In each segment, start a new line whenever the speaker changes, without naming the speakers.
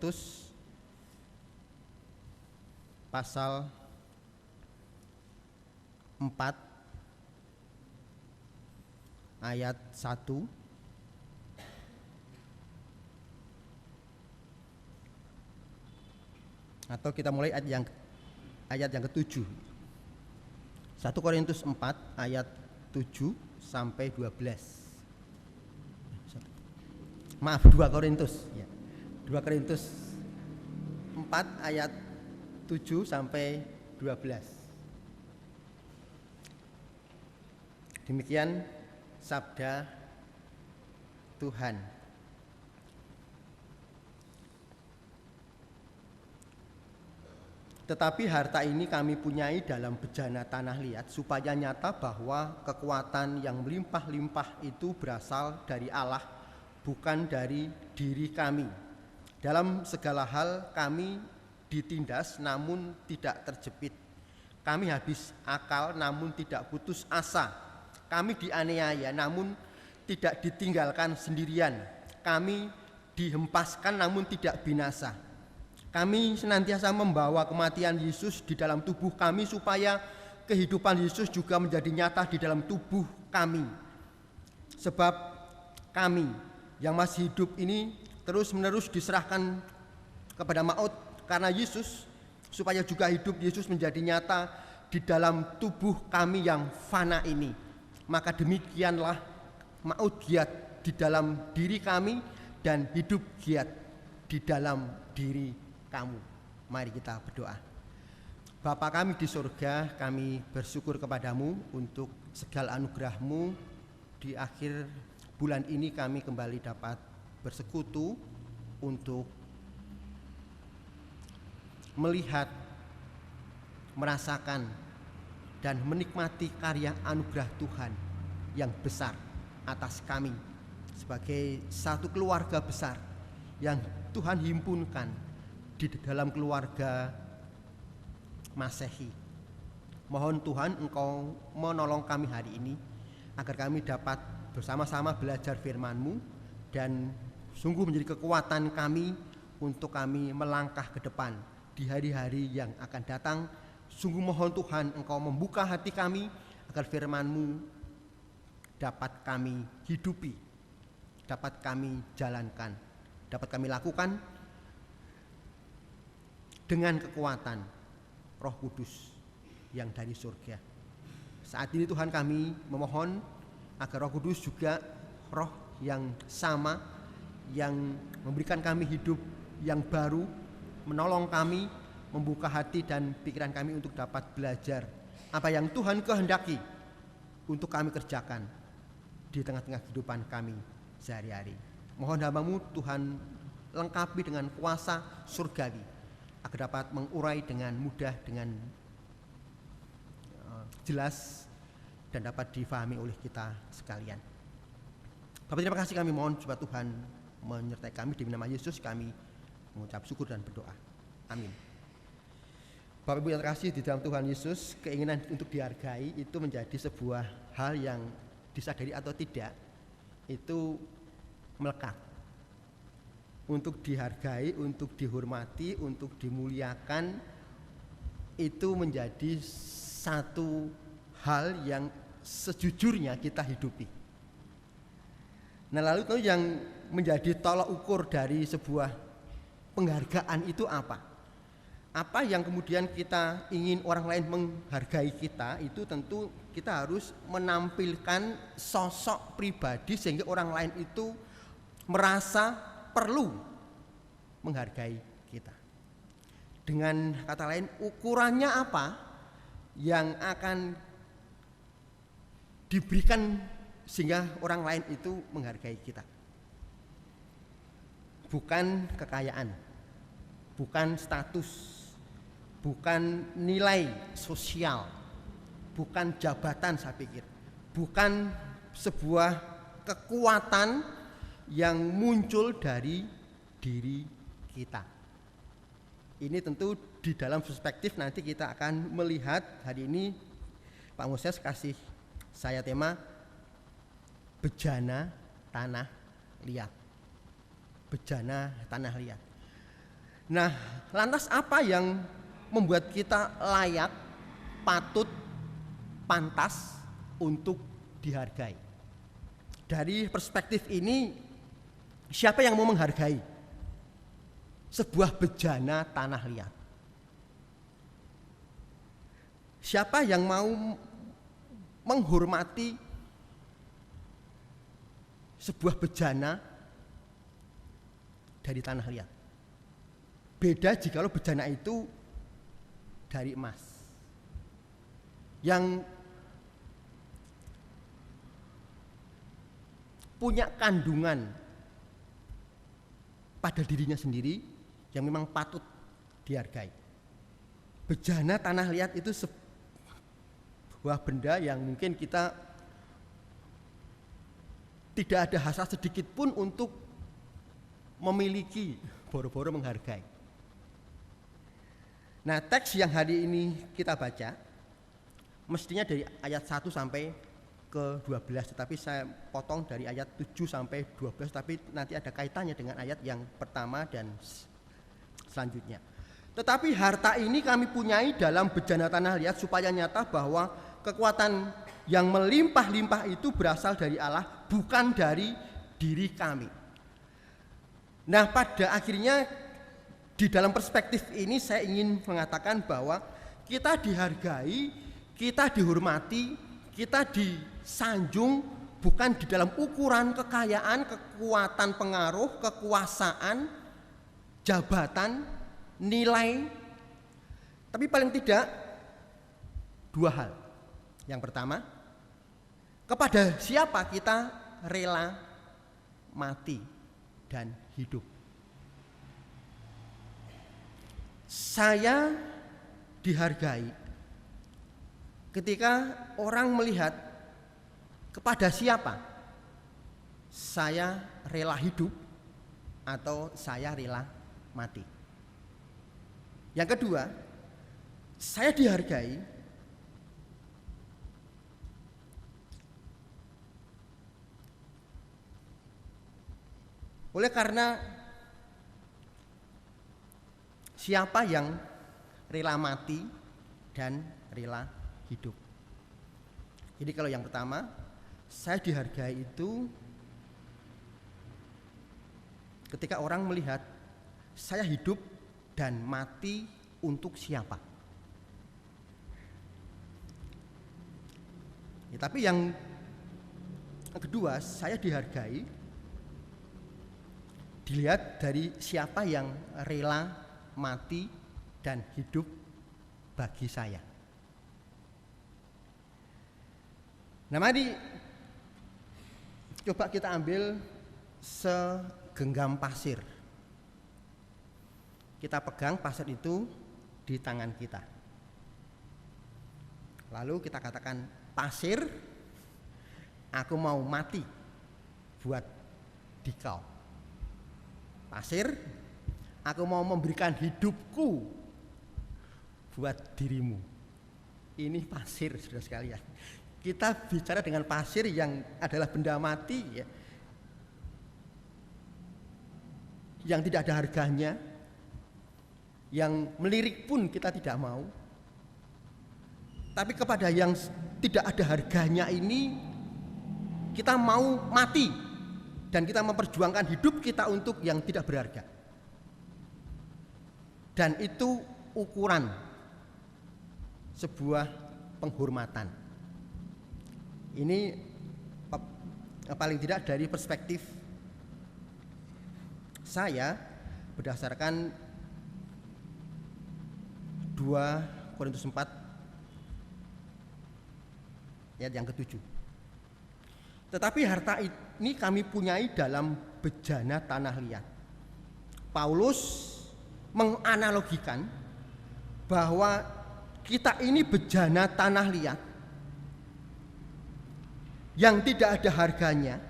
Korintus pasal 4 ayat 1 atau kita mulai ayat yang ke-7. 1 Korintus 4 ayat 7 sampai 12. Maaf, 2 Korintus ya. 2 Korintus 4 ayat 7 sampai 12. Demikian sabda Tuhan. Tetapi harta ini kami punyai dalam bejana tanah liat, supaya nyata bahwa kekuatan yang melimpah-limpah itu berasal dari Allah, bukan dari diri kami. Dalam segala hal kami ditindas namun tidak terjepit. Kami habis akal namun tidak putus asa. Kami dianiaya namun tidak ditinggalkan sendirian. Kami dihempaskan namun tidak binasa. Kami senantiasa membawa kematian Yesus di dalam tubuh kami, supaya kehidupan Yesus juga menjadi nyata di dalam tubuh kami. Sebab kami yang masih hidup ini terus-menerus diserahkan kepada maut karena Yesus, supaya juga hidup Yesus menjadi nyata di dalam tubuh kami yang fana ini. Maka demikianlah maut giat di dalam diri kami dan hidup giat di dalam diri kamu. Mari kita berdoa. Bapa kami di surga, kami bersyukur kepadamu untuk segala anugerah-Mu. Di akhir bulan ini kami kembali dapat bersekutu untuk melihat, merasakan, dan menikmati karya anugerah Tuhan yang besar atas kami sebagai satu keluarga besar yang Tuhan himpunkan di dalam keluarga Masehi. Mohon Tuhan Engkau menolong kami hari ini agar kami dapat bersama-sama belajar firman-Mu dan sungguh menjadi kekuatan kami untuk kami melangkah ke depan di hari-hari yang akan datang. Sungguh mohon Tuhan Engkau membuka hati kami agar firman-Mu dapat kami hidupi, dapat kami jalankan, dapat kami lakukan dengan kekuatan Roh Kudus yang dari surga. Saat ini Tuhan kami memohon agar Roh Kudus juga roh yang sama, yang memberikan kami hidup yang baru, menolong kami, membuka hati dan pikiran kami untuk dapat belajar apa yang Tuhan kehendaki untuk kami kerjakan di tengah-tengah kehidupan kami sehari-hari. Mohon hamba-Mu Tuhan lengkapi dengan kuasa surgawi agar dapat mengurai dengan mudah, dengan jelas, dan dapat difahami oleh kita sekalian. Bapak, terima kasih kami mohon supaya Tuhan menyertai kami. Di nama Yesus kami mengucap syukur dan berdoa. Amin. Bapak Ibu yang terkasih di dalam Tuhan Yesus, keinginan untuk dihargai itu menjadi sebuah hal yang disadari atau tidak, itu melekat. Untuk dihargai, untuk dihormati, untuk dimuliakan, itu menjadi satu hal yang sejujurnya kita hidupi. Nah, lalu itu yang menjadi tolak ukur dari sebuah penghargaan itu apa? Apa yang kemudian kita ingin orang lain menghargai kita, itu tentu kita harus menampilkan sosok pribadi sehingga orang lain itu merasa perlu menghargai kita. Dengan kata lain, ukurannya apa yang akan diberikan sehingga orang lain itu menghargai kita. Bukan kekayaan, bukan status, bukan nilai sosial, bukan jabatan, saya pikir, bukan sebuah kekuatan yang muncul dari diri kita. Ini tentu di dalam perspektif nanti kita akan melihat. Hari ini Pak Moses kasih saya tema bejana tanah liat. Bejana tanah liat. Nah, lantas apa yang membuat kita layak, patut, pantas untuk dihargai? Dari perspektif ini, siapa yang mau menghargai sebuah bejana tanah liat? Siapa yang mau menghormati sebuah bejana dari tanah liat? Beda jikalau bejana itu dari emas, yang punya kandungan pada dirinya sendiri yang memang patut dihargai. Bejana tanah liat itu sebuah benda yang mungkin kita tidak ada hasrat sedikit pun untuk memiliki, boro-boro menghargai. Nah, teks yang hari ini kita baca mestinya dari ayat 1 sampai ke 12, tetapi saya potong dari ayat 7 sampai 12, tapi nanti ada kaitannya dengan ayat yang pertama dan selanjutnya. Tetapi harta ini kami punyai dalam bejana tanah liat supaya nyata bahwa kekuatan yang melimpah-limpah itu berasal dari Allah, bukan dari diri kami. Nah, pada akhirnya di dalam perspektif ini saya ingin mengatakan bahwa kita dihargai, kita dihormati, kita disanjung bukan di dalam ukuran kekayaan, kekuatan pengaruh, kekuasaan, jabatan, nilai, tapi paling tidak dua hal. Yang pertama, kepada siapa kita rela mati dan hidup. Saya dihargai ketika orang melihat kepada siapa saya rela hidup atau saya rela mati. Yang kedua, saya dihargai oleh karena siapa yang rela mati dan rela hidup. Jadi kalau yang pertama, saya dihargai itu ketika orang melihat saya hidup dan mati untuk siapa. Ya, tapi yang kedua, saya dihargai dilihat dari siapa yang rela mati dan hidup bagi saya. Nah, mari coba kita ambil segenggam pasir. Kita pegang pasir itu di tangan kita. Lalu kita katakan, pasir, aku mau mati buat dikau. Pasir, aku mau memberikan hidupku buat dirimu. Ini pasir, saudara sekalian. Kita bicara dengan pasir yang adalah benda mati, ya, yang tidak ada harganya, yang melirik pun kita tidak mau. Tapi kepada yang tidak ada harganya ini kita mau mati, dan kita memperjuangkan hidup kita untuk yang tidak berharga. Dan itu ukuran sebuah penghormatan. Ini paling tidak dari perspektif saya berdasarkan 2 Korintus 4 ayat yang ke-7. Tetapi harta ini kami punyai dalam bejana tanah liat. Paulus menganalogikan bahwa kita ini bejana tanah liat yang tidak ada harganya,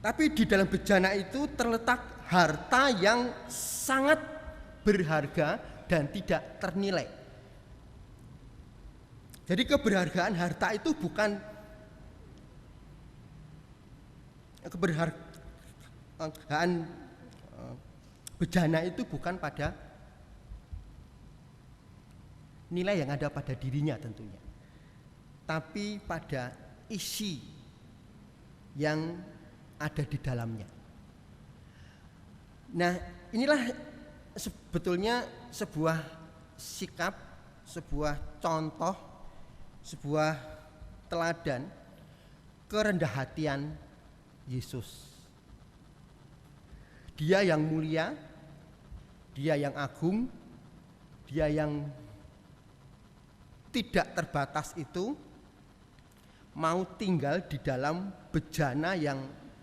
tapi di dalam bejana itu terletak harta yang sangat berharga dan tidak ternilai. Jadi keberhargaan harta itu bukan keberhargaan Bejana itu bukan pada nilai yang ada pada dirinya tentunya, tapi pada isi yang ada di dalamnya. Nah, inilah sebetulnya sebuah sikap, sebuah contoh, sebuah teladan kerendahan Yesus. Dia yang mulia, dia yang agung, dia yang tidak terbatas itu mau tinggal di dalam bejana yang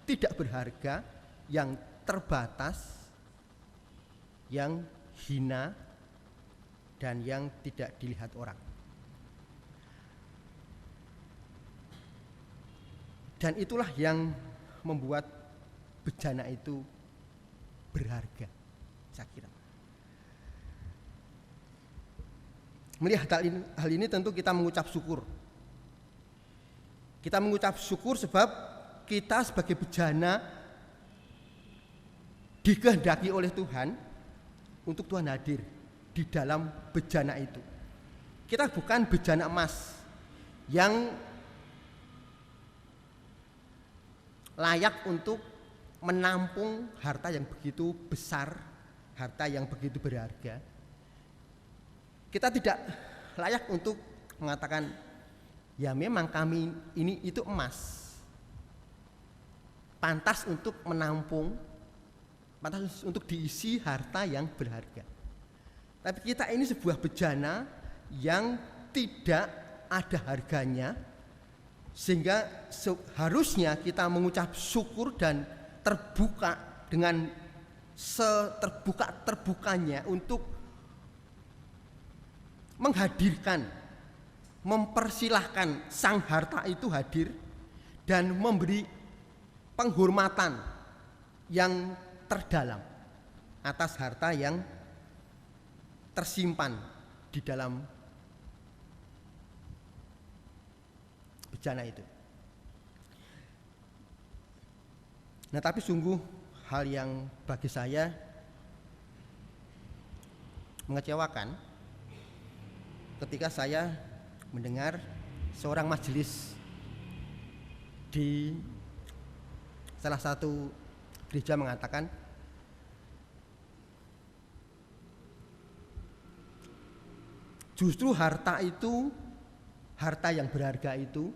tidak berharga, yang terbatas, yang hina, dan yang tidak dilihat orang. Dan itulah yang membuat bejana itu berharga, saya kira. Melihat hal ini tentu kita mengucap syukur. Kita mengucap syukur sebab kita sebagai bejana dikehendaki oleh Tuhan untuk Tuhan hadir di dalam bejana itu. Kita bukan bejana emas yang layak untuk menampung harta yang begitu besar, harta yang begitu berharga. Kita tidak layak untuk mengatakan, ya memang kami ini itu emas, pantas untuk menampung, pantas untuk diisi harta yang berharga. Tapi kita ini sebuah bejana yang tidak ada harganya, sehingga seharusnya kita mengucap syukur dan terbuka dengan seterbuka-terbukanya untuk menghadirkan, mempersilahkan sang harta itu hadir dan memberi penghormatan yang terdalam atas harta yang tersimpan di dalam bejana itu. Nah, tapi sungguh hal yang bagi saya mengecewakan ketika saya mendengar seorang majelis di salah satu gereja mengatakan, justru harta itu, harta yang berharga itu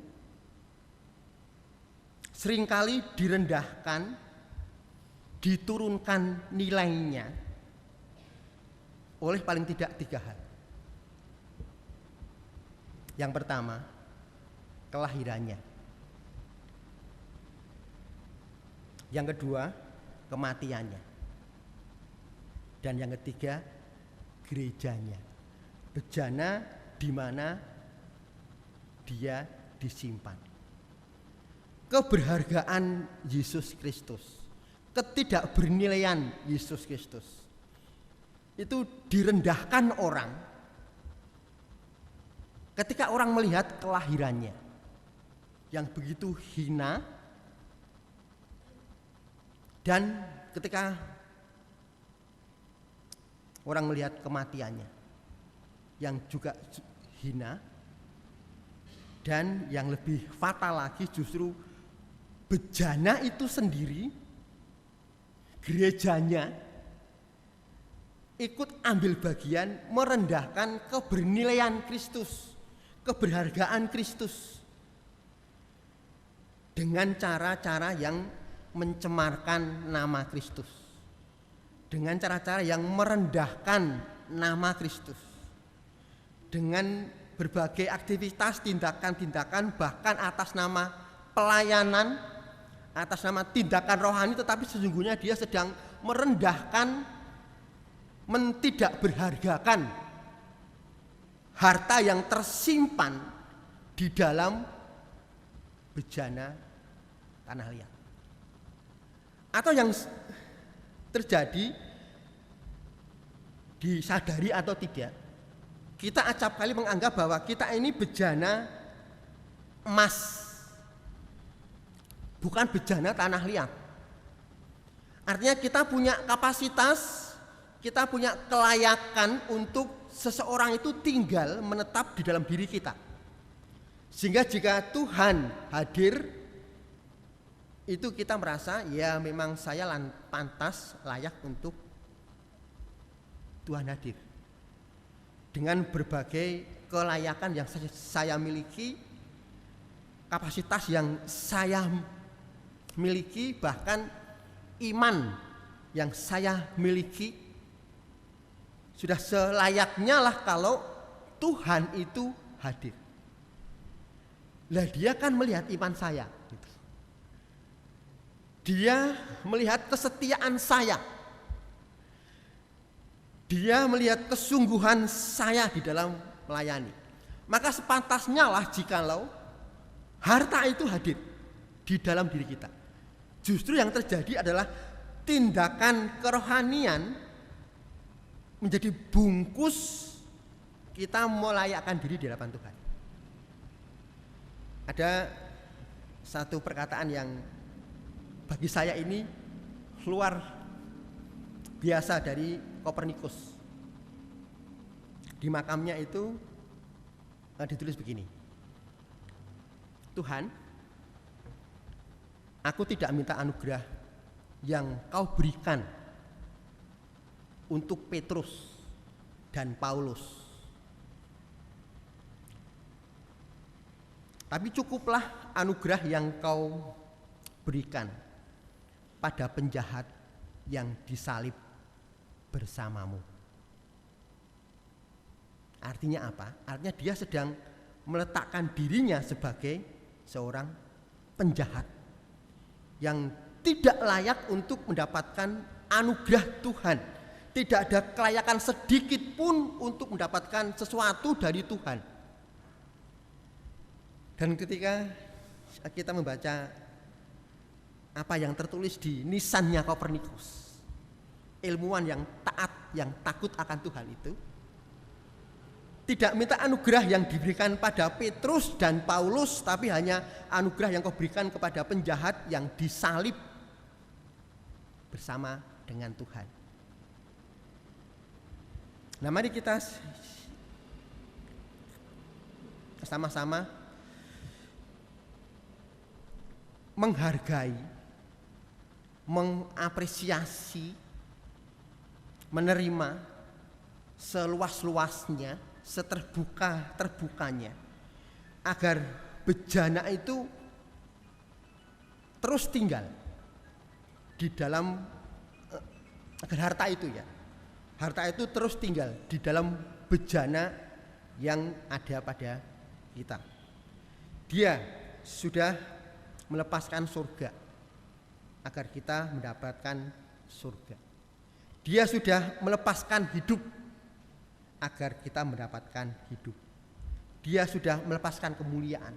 seringkali direndahkan, diturunkan nilainya oleh paling tidak 3 hal. Yang pertama, kelahirannya. Yang kedua, kematiannya. Dan yang ketiga, gerejanya. Bejana di mana dia disimpan. Keberhargaan Yesus Kristus, ketidakbernilaian Yesus Kristus itu direndahkan orang ketika orang melihat kelahirannya yang begitu hina, dan ketika orang melihat kematiannya yang juga hina, dan yang lebih fatal lagi justru bejana itu sendiri, gerejanya ikut ambil bagian merendahkan kebernilaian Kristus, keberhargaan Kristus dengan cara-cara yang mencemarkan nama Kristus, dengan cara-cara yang merendahkan nama Kristus, dengan berbagai aktivitas, tindakan-tindakan, bahkan atas nama pelayanan, atas nama tindakan rohani, tetapi sesungguhnya dia sedang merendahkan, mentidakberhargakan harta yang tersimpan di dalam bejana tanah liat. Atau yang terjadi, disadari atau tidak, kita acap kali menganggap bahwa kita ini bejana emas, bukan bejana tanah liat. Artinya kita punya kapasitas, kita punya kelayakan untuk seseorang itu tinggal menetap di dalam diri kita. Sehingga jika Tuhan hadir, itu kita merasa ya memang saya pantas layak untuk Tuhan hadir. Dengan berbagai kelayakan yang saya miliki, kapasitas yang saya miliki, bahkan iman yang saya miliki, sudah selayaknya lah kalau Tuhan itu hadir. Lah dia kan melihat iman saya. Dia melihat kesetiaan saya. Dia melihat kesungguhan saya di dalam melayani. Maka sepantasnya lah jikalau harta itu hadir di dalam diri kita. Justru yang terjadi adalah tindakan kerohanian menjadi bungkus kita melayakkan diri di hadapan Tuhan. Ada satu perkataan yang bagi saya ini luar biasa dari Kopernikus. Di makamnya itu ditulis begini. Tuhan, aku tidak minta anugerah yang kau berikan untuk Petrus dan Paulus, tapi cukuplah anugerah yang kau berikan pada penjahat yang disalib bersamamu. Artinya apa? Artinya dia sedang meletakkan dirinya sebagai seorang penjahat yang tidak layak untuk mendapatkan anugerah Tuhan. Tidak ada kelayakan sedikit pun untuk mendapatkan sesuatu dari Tuhan. Dan ketika kita membaca apa yang tertulis di nisannya Kopernikus, ilmuwan yang taat, yang takut akan Tuhan itu tidak minta anugerah yang diberikan pada Petrus dan Paulus, tapi hanya anugerah yang kau berikan kepada penjahat yang disalib bersama dengan Tuhan. Nah, mari kita sama-sama menghargai, mengapresiasi, menerima seluas-luasnya, seterbuka-terbukanya, agar bejana itu terus tinggal di dalam, agar harta itu terus tinggal di dalam bejana yang ada pada kita. Dia sudah melepaskan surga agar kita mendapatkan surga. Dia sudah melepaskan hidup agar kita mendapatkan hidup. Dia sudah melepaskan kemuliaan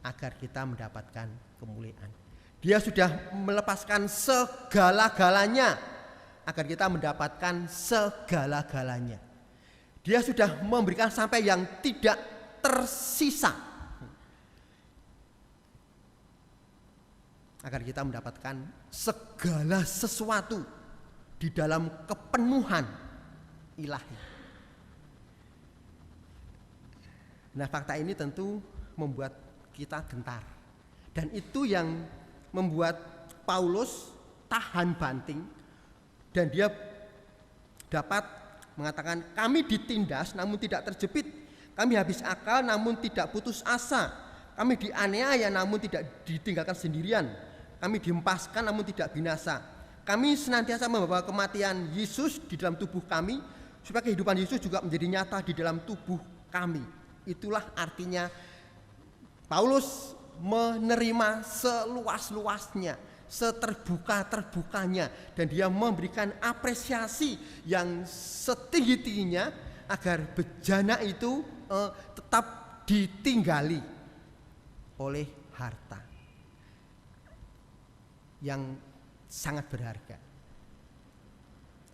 agar kita mendapatkan kemuliaan. Dia sudah melepaskan segala-galanya agar kita mendapatkan segala-galanya. Dia sudah memberikan sampai yang tidak tersisa agar kita mendapatkan segala sesuatu di dalam kepenuhan ilahi. Nah, fakta ini tentu membuat kita gentar. Dan itu yang membuat Paulus tahan banting, dan dia dapat mengatakan, kami ditindas namun tidak terjepit, kami habis akal namun tidak putus asa, kami dianiaya namun tidak ditinggalkan sendirian, kami dihempaskan namun tidak binasa, kami senantiasa membawa kematian Yesus di dalam tubuh kami, supaya kehidupan Yesus juga menjadi nyata di dalam tubuh kami. Itulah artinya Paulus menerima seluas-luasnya, seterbuka-terbukanya, dan dia memberikan apresiasi yang setinggi-tingginya agar bejana itu tetap ditinggali oleh harta yang sangat berharga,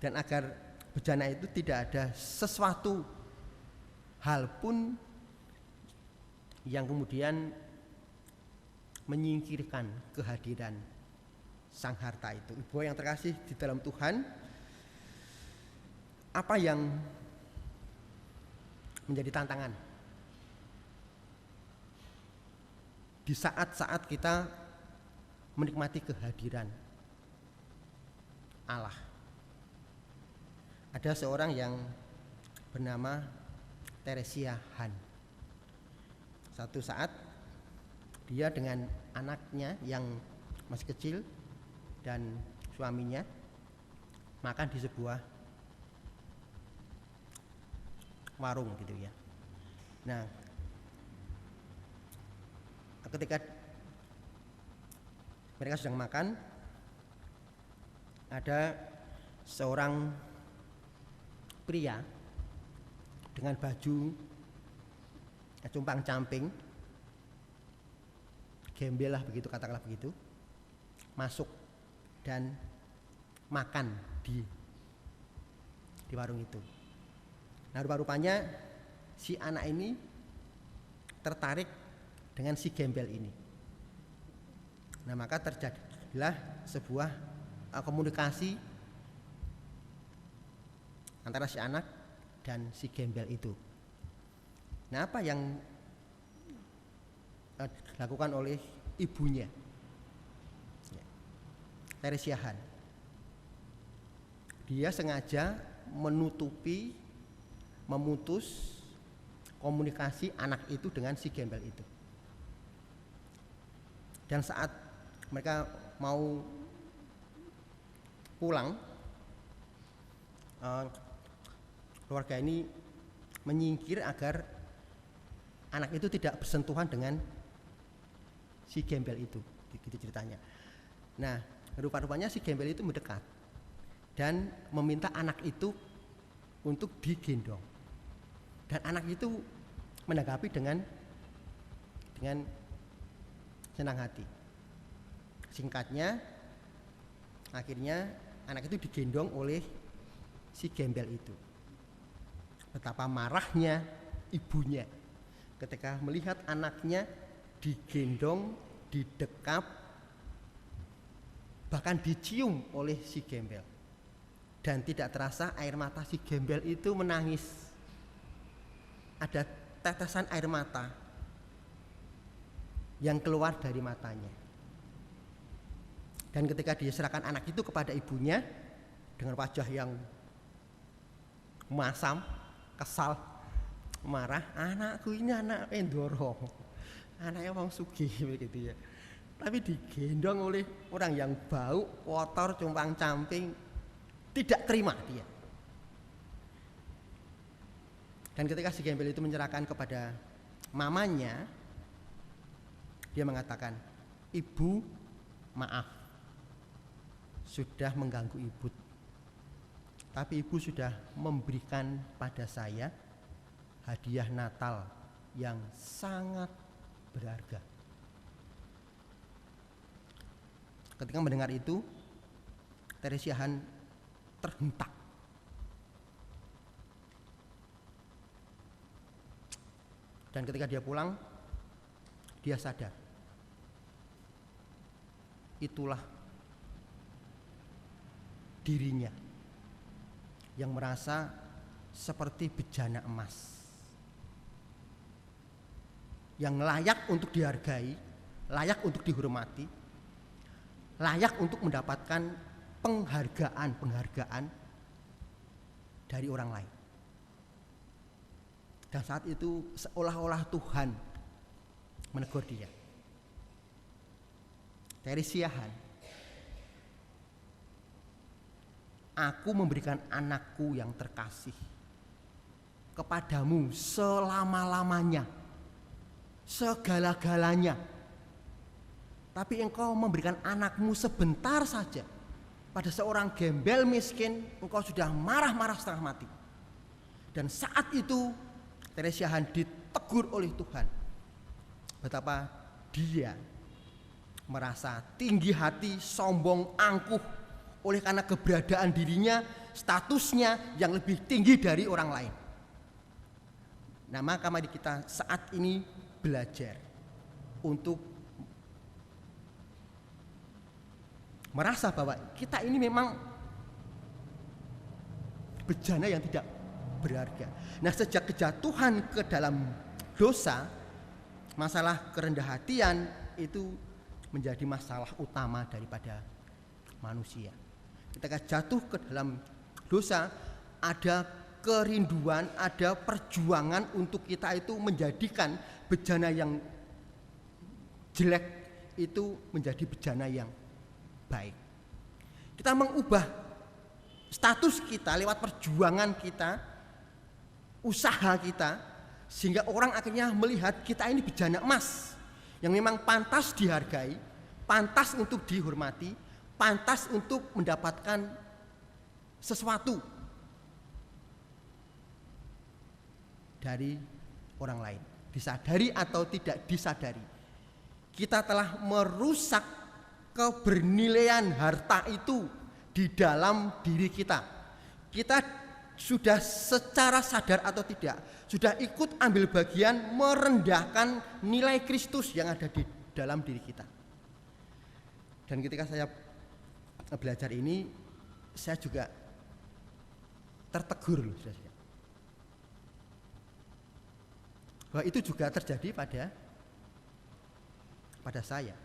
dan agar bejana itu tidak ada sesuatu hal pun yang kemudian menyingkirkan kehadiran sang harta itu. Ibu yang terkasih di dalam Tuhan, Apa yang menjadi tantangan di saat-saat kita menikmati kehadiran Allah? Ada seorang yang bernama Theresia Han. Satu saat dia dengan anaknya yang masih kecil dan suaminya makan di sebuah warung gitu ya. Nah, ketika mereka sedang makan, ada seorang pria dengan baju compang-camping, gembel lah begitu, katakanlah begitu, masuk dan makan di warung itu. Nah, rupa-rupanya si anak ini tertarik dengan si gembel ini. Nah, maka terjadilah sebuah komunikasi antara si anak dan si gembel itu. Nah, apa yang dilakukan oleh ibunya, Theresia Han? Dia sengaja memutus komunikasi anak itu dengan si gembel itu. Dan saat mereka mau pulang, keluarga ini menyingkir agar anak itu tidak bersentuhan dengan si gembel itu, gitu ceritanya. Nah, rupa-rupanya si gembel itu mendekat dan meminta anak itu untuk digendong. Dan anak itu menanggapi dengan senang hati. Singkatnya, akhirnya anak itu digendong oleh si gembel itu. Betapa marahnya ibunya ketika melihat anaknya digendong, didekap, bahkan dicium oleh si gembel. Dan tidak terasa air mata si gembel itu menangis. Ada tetesan air mata yang keluar dari matanya. Dan ketika dia serahkan anak itu kepada ibunya dengan wajah yang masam, kesal, marah, anakku ini anak endoro, anaknya wong sugih begitu ya. Tapi digendong oleh orang yang bau, kotor, compang-camping, tidak terima dia. Dan ketika si gembel itu menyerahkan kepada mamanya, dia mengatakan, "Ibu, maaf, sudah mengganggu ibu. Tapi ibu sudah memberikan pada saya hadiah Natal yang sangat berharga." Ketika mendengar itu, Theresia Han terhentak. Dan ketika dia pulang, dia sadar. Itulah dirinya yang merasa seperti bejana emas, yang layak untuk dihargai, layak untuk dihormati, layak untuk mendapatkan penghargaan dari orang lain. Dan saat itu seolah-olah Tuhan menegur dia. Theresia Han, aku memberikan anakku yang terkasih kepadamu selama-lamanya, segala-galanya. Tapi engkau memberikan anakmu sebentar saja pada seorang gembel miskin, engkau sudah marah-marah setengah mati. Dan saat itu Theresia Han ditegur oleh Tuhan betapa dia merasa tinggi hati, sombong, angkuh oleh karena keberadaan dirinya, statusnya yang lebih tinggi dari orang lain. Nah, maka mari kita saat ini belajar untuk merasa bahwa kita ini memang bejana yang tidak berharga. Nah, sejak kejatuhan ke dalam dosa, masalah kerendah hatian itu menjadi masalah utama daripada manusia. Ketika jatuh ke dalam dosa, ada kerinduan, ada perjuangan untuk kita itu menjadikan bejana yang jelek itu menjadi bejana yang baik. Kita mengubah status kita lewat perjuangan kita, usaha kita, sehingga orang akhirnya melihat kita ini bejana emas yang memang pantas dihargai, pantas untuk dihormati, pantas untuk mendapatkan sesuatu dari orang lain, disadari atau tidak disadari. Kita telah merusak kebernilaian harta itu di dalam diri kita. Kita sudah secara sadar atau tidak, sudah ikut ambil bagian merendahkan nilai Kristus yang ada di dalam diri kita. Dan ketika saya belajar ini, saya juga tertegur loh, saudara. Bahwa itu juga terjadi pada saya.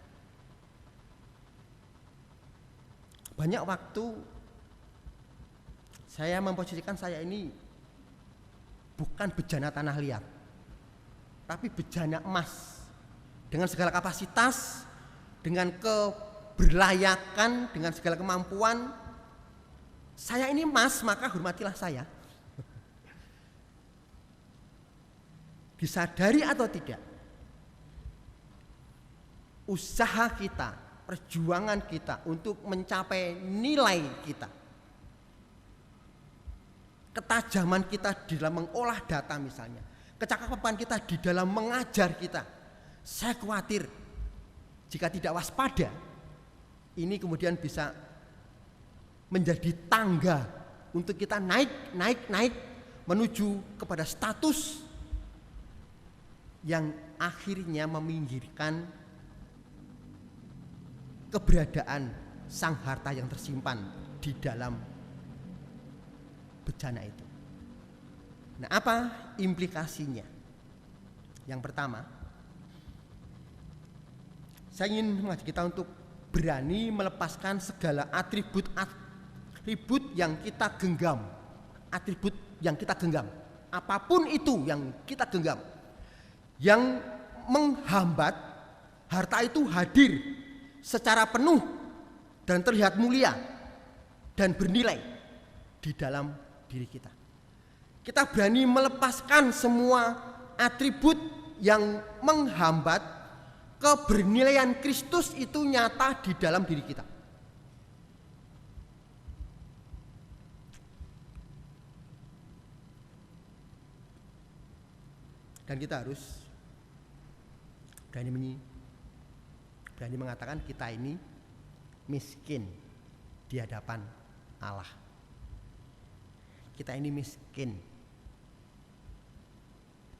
Banyak waktu saya memposisikan saya ini bukan bejana tanah liat, tapi bejana emas. Dengan segala kapasitas, dengan keberlayakan, dengan segala kemampuan, saya ini emas, maka hormatilah saya. Disadari atau tidak, usaha kita, perjuangan kita untuk mencapai nilai kita, ketajaman kita di dalam mengolah data misalnya, kecakapan kita di dalam mengajar kita, saya khawatir jika tidak waspada, ini kemudian bisa menjadi tangga untuk kita naik menuju kepada status yang akhirnya meminggirkan keberadaan sang harta yang tersimpan di dalam bejana itu. Nah, apa implikasinya? Yang pertama, saya ingin mengajak kita untuk berani melepaskan segala atribut yang kita genggam, atribut yang kita genggam, apapun itu yang kita genggam, yang menghambat harta itu hadir secara penuh dan terlihat mulia dan bernilai di dalam diri kita. Kita berani melepaskan semua atribut yang menghambat kebernilaian Kristus itu nyata di dalam diri kita. Dan kita harus berani mengatakan kita ini miskin di hadapan Allah. Kita ini miskin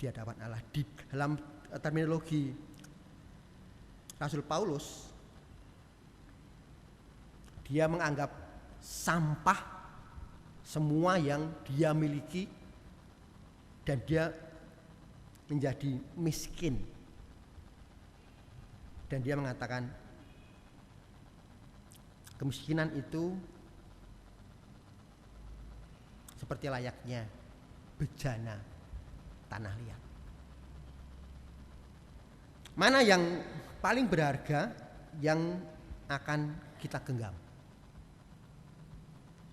di hadapan Allah. Di dalam terminologi Rasul Paulus, dia menganggap sampah semua yang dia miliki dan dia menjadi miskin. Dan dia mengatakan kemiskinan itu seperti layaknya bejana tanah liat. Mana yang paling berharga yang akan kita genggam?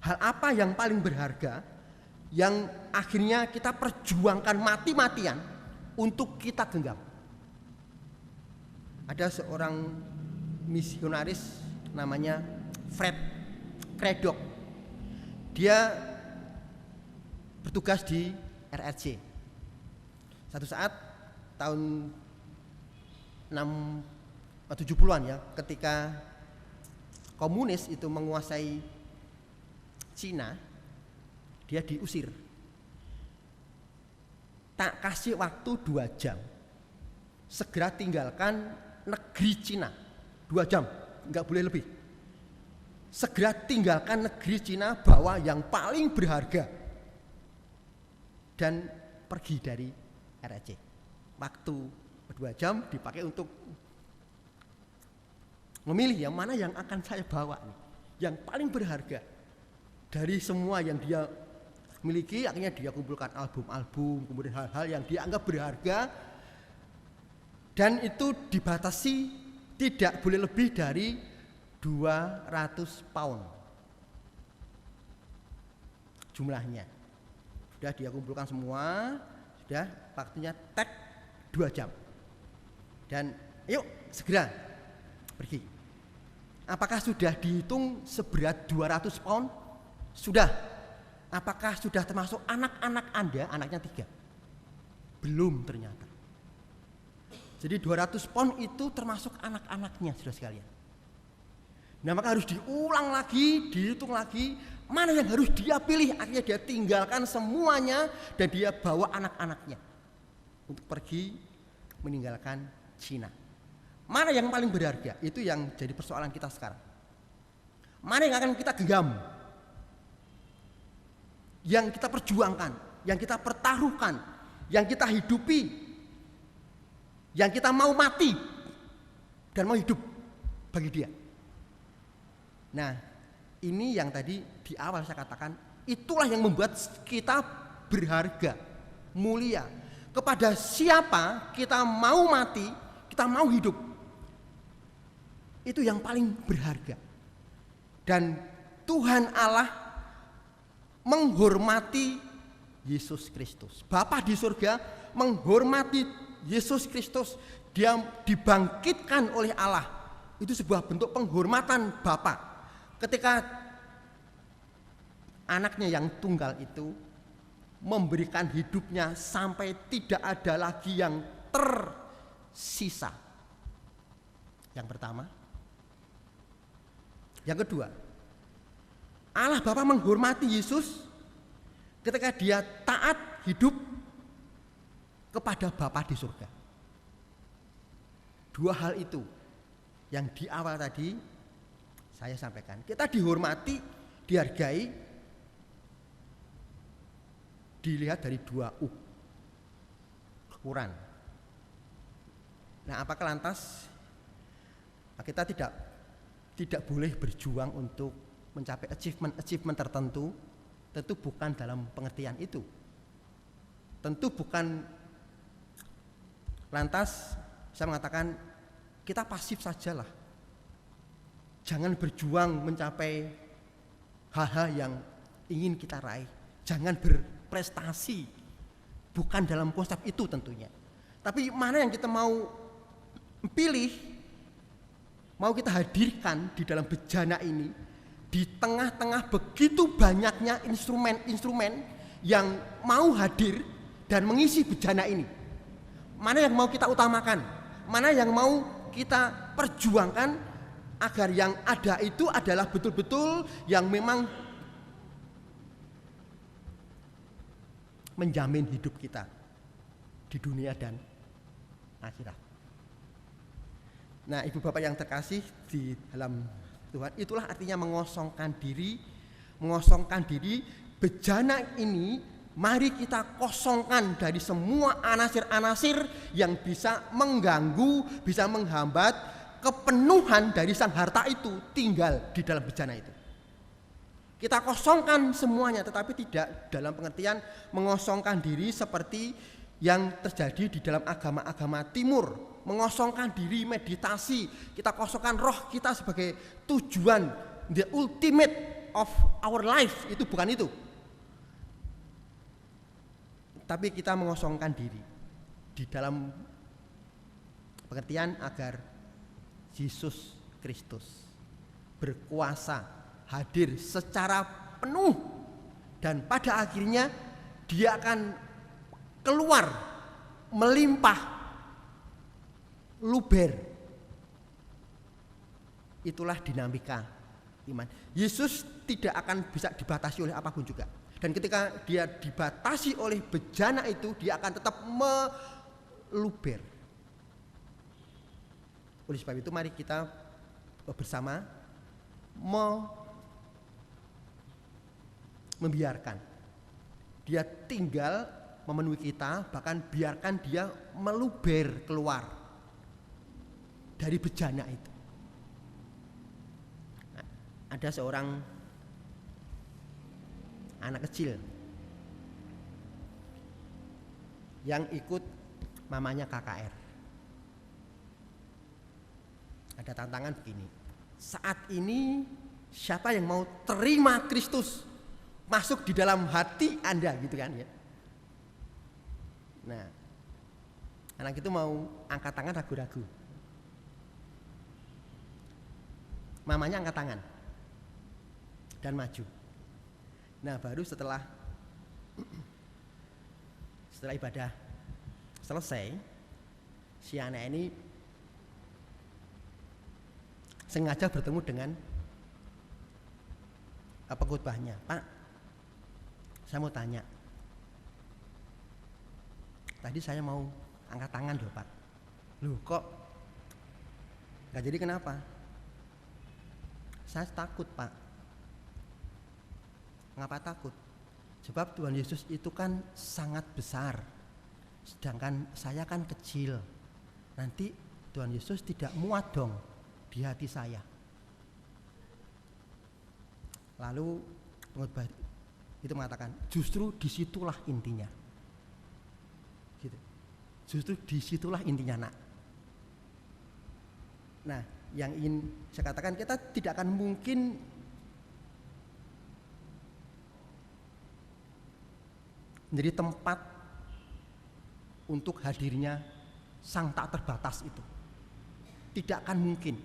Hal apa yang paling berharga yang akhirnya kita perjuangkan mati-matian untuk kita genggam? Ada seorang misionaris namanya Fred Craddock. Dia bertugas di RRC. Satu saat tahun 70-an ya, ketika komunis itu menguasai Cina, dia diusir. Tak kasih waktu 2 jam, segera tinggalkan negeri Cina. 2 jam, enggak boleh lebih. Segera tinggalkan negeri Cina, bawa yang paling berharga dan pergi dari RRC. Waktu 2 jam dipakai untuk memilih yang mana yang akan saya bawa nih, yang paling berharga dari semua yang dia miliki. Akhirnya dia kumpulkan album-album, kemudian hal-hal yang dianggap berharga, dan itu dibatasi tidak boleh lebih dari 200 pound jumlahnya. Sudah dia kumpulkan semua, sudah waktunya tag 2 jam. Dan yuk segera pergi. Apakah sudah dihitung seberat 200 pound? Sudah. Apakah sudah termasuk anak-anak Anda? Anaknya 3. Belum ternyata. Jadi 200 pound itu termasuk anak-anaknya, saudara sekalian. Nah, maka harus diulang lagi, dihitung lagi, mana yang harus dia pilih. Akhirnya dia tinggalkan semuanya dan dia bawa anak-anaknya untuk pergi meninggalkan Cina. Mana yang paling berharga? Itu yang jadi persoalan kita sekarang. Mana yang akan kita genggam, yang kita perjuangkan, yang kita pertaruhkan, yang kita hidupi, yang kita mau mati dan mau hidup bagi dia. Nah, ini yang tadi di awal saya katakan, itulah yang membuat kita berharga, mulia. Kepada siapa kita mau mati, kita mau hidup, itu yang paling berharga. Dan Tuhan Allah menghormati Yesus Kristus. Bapa di surga menghormati Yesus Kristus. Dia dibangkitkan oleh Allah. Itu sebuah bentuk penghormatan Bapa. Ketika anaknya yang tunggal itu memberikan hidupnya sampai tidak ada lagi yang tersisa. Yang pertama. Yang kedua, Allah Bapa menghormati Yesus ketika dia taat hidup kepada Bapa di surga. 2 hal itu yang di awal tadi saya sampaikan. Kita dihormati, dihargai, dilihat dari 2 ukuran. Nah, apakah lantas kita tidak boleh berjuang untuk mencapai achievement tertentu? Tentu bukan dalam pengertian itu. Tentu bukan lantas saya mengatakan kita pasif sajalah. Jangan berjuang mencapai hal-hal yang ingin kita raih. Jangan berprestasi. Bukan dalam konsep itu tentunya. Tapi mana yang kita mau pilih, mau kita hadirkan di dalam bejana ini, di tengah-tengah begitu banyaknya instrumen-instrumen yang mau hadir dan mengisi bejana ini. Mana yang mau kita utamakan, mana yang mau kita perjuangkan agar yang ada itu adalah betul-betul yang memang menjamin hidup kita di dunia dan akhirat. Nah, ibu bapak yang terkasih di dalam Tuhan, itulah artinya mengosongkan diri. Mengosongkan diri, bejana ini mari kita kosongkan dari semua anasir-anasir yang bisa mengganggu, bisa menghambat kepenuhan dari sang harta itu tinggal di dalam bejana itu. Kita kosongkan semuanya, tetapi tidak dalam pengertian mengosongkan diri seperti yang terjadi di dalam agama-agama timur. Mengosongkan diri, meditasi, kita kosongkan roh kita sebagai tujuan, the ultimate of our life. Itu bukan itu. Tapi kita mengosongkan diri di dalam pengertian agar Yesus Kristus berkuasa hadir secara penuh, dan pada akhirnya dia akan keluar melimpah luber. Itulah dinamika iman. Yesus tidak akan bisa dibatasi oleh apapun juga. Dan ketika dia dibatasi oleh bejana itu, dia akan tetap meluber. Oleh sebab itu mari kita bersama membiarkan dia tinggal memenuhi kita, bahkan biarkan dia meluber keluar dari bejana itu. Nah, ada seorang anak kecil yang ikut mamanya KKR. Ada tantangan begini, saat ini siapa yang mau terima Kristus masuk di dalam hati Anda, gitu kan ya. Nah, anak itu mau angkat tangan ragu-ragu. Mamanya angkat tangan dan maju. Nah, baru setelah ibadah selesai, si anak ini sengaja bertemu dengan pengkhotbahnya. Pak, saya mau tanya, tadi saya mau angkat tangan loh Pak. Loh kok gak jadi, kenapa? Saya takut Pak. Ngapa takut? Sebab Tuhan Yesus itu kan sangat besar, sedangkan saya kan kecil. Nanti Tuhan Yesus tidak muat dong di hati saya. Lalu pengkhotbah itu mengatakan, justru disitulah intinya. Gitu. Justru disitulah intinya, nak. Nah, yang ingin saya katakan, kita tidak akan mungkin menjadi tempat untuk hadirnya Sang tak terbatas itu. Tidak akan mungkin.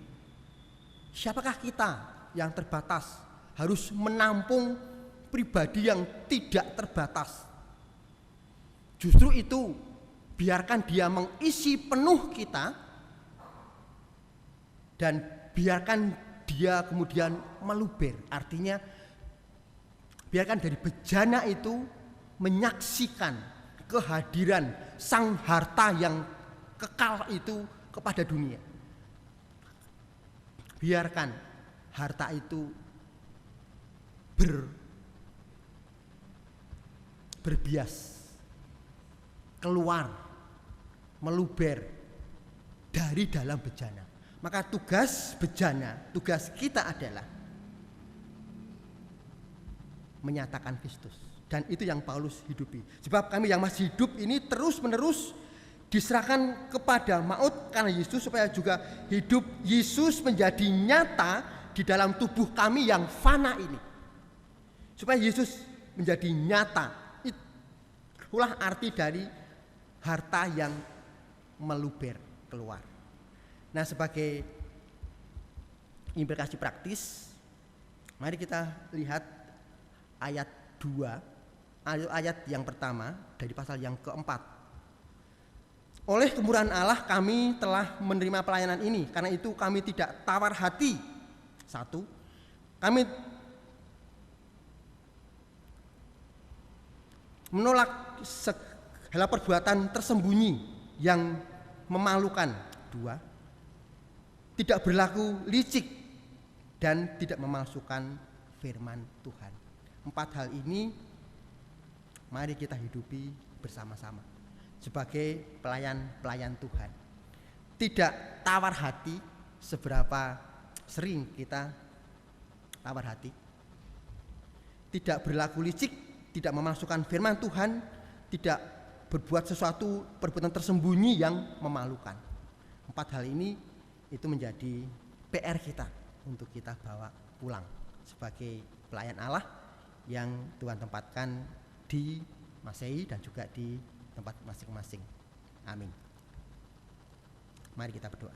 Siapakah kita yang terbatas harus menampung pribadi yang tidak terbatas? Justru itu, biarkan dia mengisi penuh kita, dan biarkan dia kemudian meluber. Artinya biarkan dari bejana itu menyaksikan kehadiran Sang harta yang kekal itu kepada dunia. Biarkan harta itu berbias, keluar, meluber dari dalam bejana. Maka tugas bejana, tugas kita adalah menyatakan Kristus. Dan itu yang Paulus hidupi. Sebab kami yang masih hidup ini terus menerus diserahkan kepada maut karena Yesus, supaya juga hidup Yesus menjadi nyata di dalam tubuh kami yang fana ini. Supaya Yesus menjadi nyata. Itulah arti dari harta yang meluber keluar. Nah, sebagai implikasi praktis, mari kita lihat ayat 2, ayat yang pertama dari pasal yang keempat. Oleh kemurahan Allah kami telah menerima pelayanan ini, karena itu kami tidak tawar hati. 1. Kami menolak segala perbuatan tersembunyi yang memalukan. 2. Tidak berlaku licik dan tidak memalsukan firman Tuhan. 4 hal ini mari kita hidupi bersama-sama sebagai pelayan-pelayan Tuhan. Tidak tawar hati. Seberapa sering kita tawar hati? Tidak berlaku licik, tidak memasukkan firman Tuhan, tidak berbuat sesuatu perbuatan tersembunyi yang memalukan. 4 hal ini itu menjadi PR kita untuk kita bawa pulang sebagai pelayan Allah yang Tuhan tempatkan di Masehi dan juga di tempat masing-masing. Amin. Mari kita berdoa.